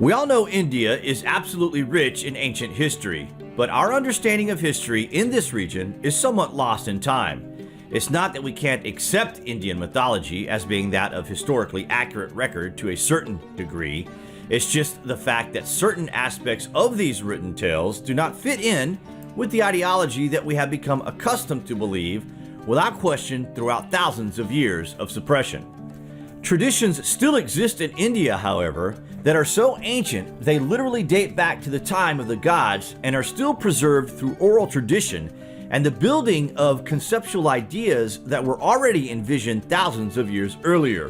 We all know India is absolutely rich in ancient history, but our understanding of history in this region is somewhat lost in time. It's not that we can't accept Indian mythology as being that of historically accurate record to a certain degree. It's just the fact that certain aspects of these written tales do not fit in with the ideology that we have become accustomed to believe without question throughout thousands of years of suppression. Traditions still exist in India, however, that are so ancient they literally date back to the time of the gods and are still preserved through oral tradition and the building of conceptual ideas that were already envisioned thousands of years earlier.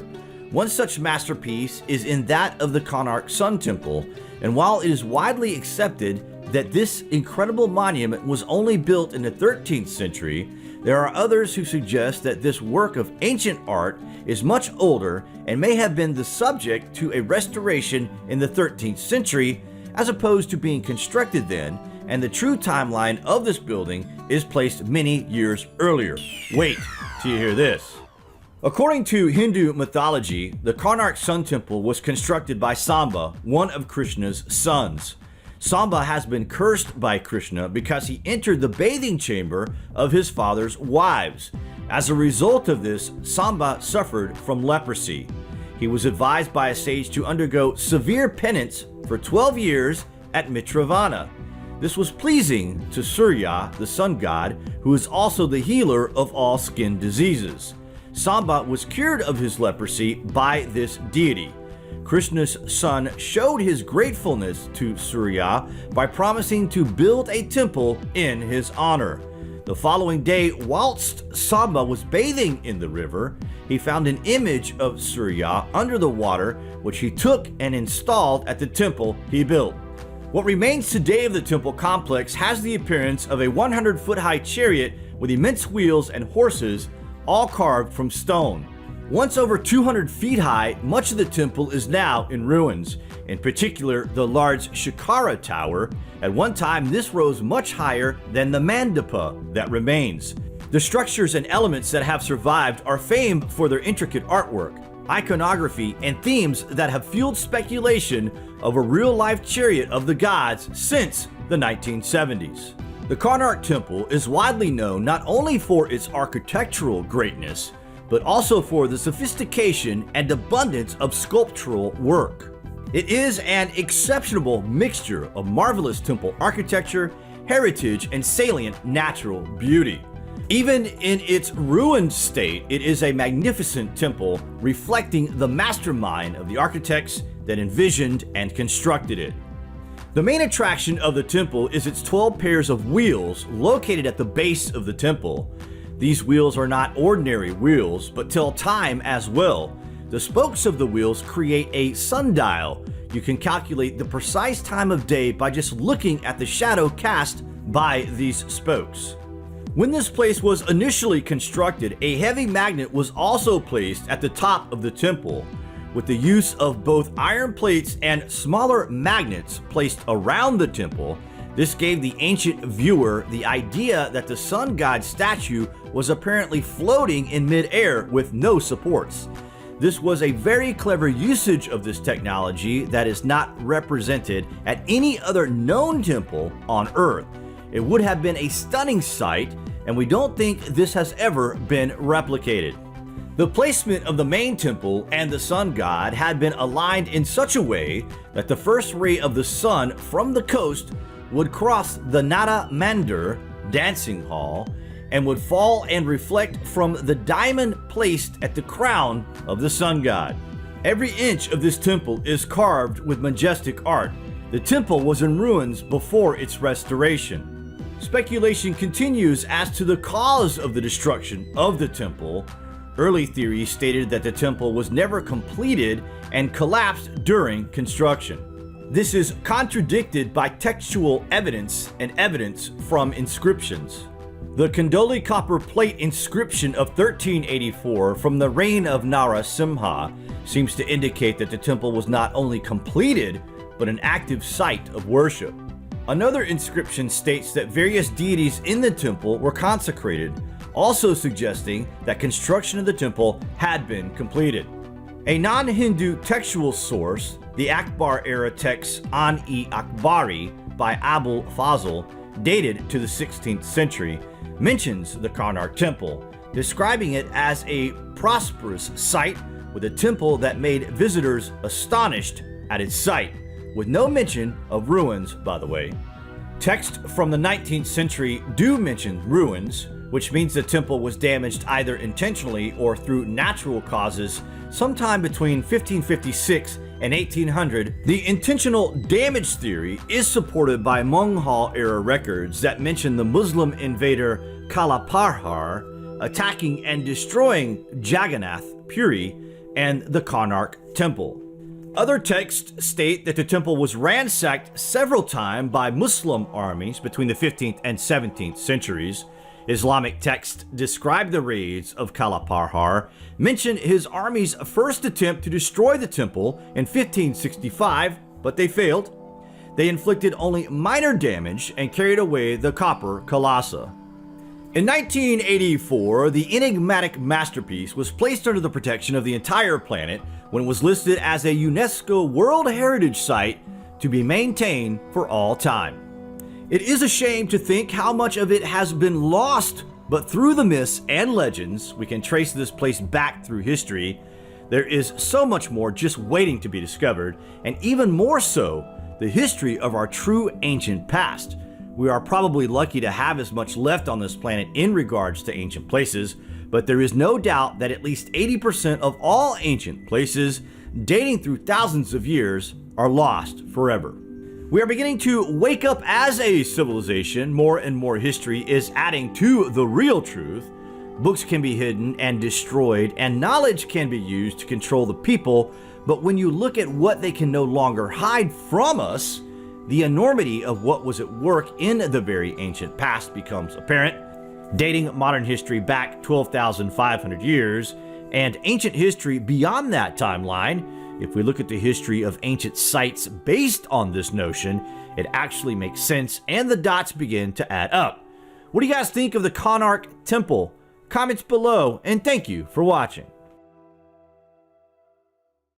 One such masterpiece is in that of the Konark Sun Temple, and while it is widely accepted that this incredible monument was only built in the 13th century, there are others who suggest that this work of ancient art is much older and may have been the subject to a restoration in the 13th century as opposed to being constructed then, and the true timeline of this building is placed many years earlier. Wait till you hear this. According to Hindu mythology, the Konark Sun Temple was constructed by Samba, one of Krishna's sons. Samba has been cursed by Krishna because he entered the bathing chamber of his father's wives. As a result of this, Samba suffered from leprosy. He was advised by a sage to undergo severe penance for 12 years at Mitravana. This was pleasing to Surya, the sun god, who is also the healer of all skin diseases. Samba was cured of his leprosy by this deity. Krishna's son showed his gratefulness to Surya by promising to build a temple in his honor. The following day, whilst Samba was bathing in the river, he found an image of Surya under the water, which he took and installed at the temple he built. What remains today of the temple complex has the appearance of a 100-foot-high chariot with immense wheels and horses, all carved from stone. Once over 200 feet high, much of the temple is now in ruins. In particular, the large Shikara Tower. At one time, this rose much higher than the Mandapa that remains. The structures and elements that have survived are famed for their intricate artwork, iconography, and themes that have fueled speculation of a real-life chariot of the gods since the 1970s. The Konark Temple is widely known not only for its architectural greatness, but also for the sophistication and abundance of sculptural work. It is an exceptional mixture of marvelous temple architecture, heritage, and salient natural beauty. Even in its ruined state, it is a magnificent temple reflecting the mastermind of the architects that envisioned and constructed it. The main attraction of the temple is its 12 pairs of wheels located at the base of the temple. These wheels are not ordinary wheels, but tell time as well. The spokes of the wheels create a sundial. You can calculate the precise time of day by just looking at the shadow cast by these spokes. When this place was initially constructed, a heavy magnet was also placed at the top of the temple. With the use of both iron plates and smaller magnets placed around the temple, this gave the ancient viewer the idea that the sun god statue was apparently floating in mid-air with no supports. This was a very clever usage of this technology that is not represented at any other known temple on Earth. It would have been a stunning sight, and we don't think this has ever been replicated. The placement of the main temple and the sun god had been aligned in such a way that the first ray of the sun from the coast would cross the Nada Mandir dancing hall and would fall and reflect from the diamond placed at the crown of the sun god. Every inch of this temple is carved with majestic art. The temple was in ruins before its restoration. Speculation continues as to the cause of the destruction of the temple. Early theories stated that the temple was never completed and collapsed during construction. This is contradicted by textual evidence and evidence from inscriptions. The Kandoli copper plate inscription of 1384 from the reign of Narasimha seems to indicate that the temple was not only completed, but an active site of worship. Another inscription states that various deities in the temple were consecrated, also suggesting that construction of the temple had been completed. A non-Hindu textual source, the Akbar-era text An-e-Akbari by Abul Fazl, dated to the 16th century, mentions the Konark Temple, describing it as a prosperous site with a temple that made visitors astonished at its site, with no mention of ruins, by the way. Texts from the 19th century do mention ruins, which means the temple was damaged either intentionally or through natural causes sometime between 1556 and 1800. The intentional damage theory is supported by Mughal-era records that mention the Muslim invader Kalaparhar attacking and destroying Jagannath, Puri, and the Konark Temple. Other texts state that the temple was ransacked several times by Muslim armies between the 15th and 17th centuries. Islamic texts describe the raids of Kalaparhar, mention his army's first attempt to destroy the temple in 1565, but they failed. They inflicted only minor damage and carried away the copper kalasa. In 1984, the enigmatic masterpiece was placed under the protection of the entire planet when it was listed as a UNESCO World Heritage Site to be maintained for all time. It is a shame to think how much of it has been lost, but through the myths and legends, we can trace this place back through history. There is so much more just waiting to be discovered, and even more so, the history of our true ancient past. We are probably lucky to have as much left on this planet in regards to ancient places, but there is no doubt that at least 80% of all ancient places, dating through thousands of years, are lost forever. We are beginning to wake up as a civilization. More and more history is adding to the real truth. Books can be hidden and destroyed, and knowledge can be used to control the people, but when you look at what they can no longer hide from us, the enormity of what was at work in the very ancient past becomes apparent, dating modern history back 12,500 years, and ancient history beyond that timeline. If we look at the history of ancient sites based on this notion, it actually makes sense and the dots begin to add up. What do you guys think of the Konark Temple? Comments below, and thank you for watching.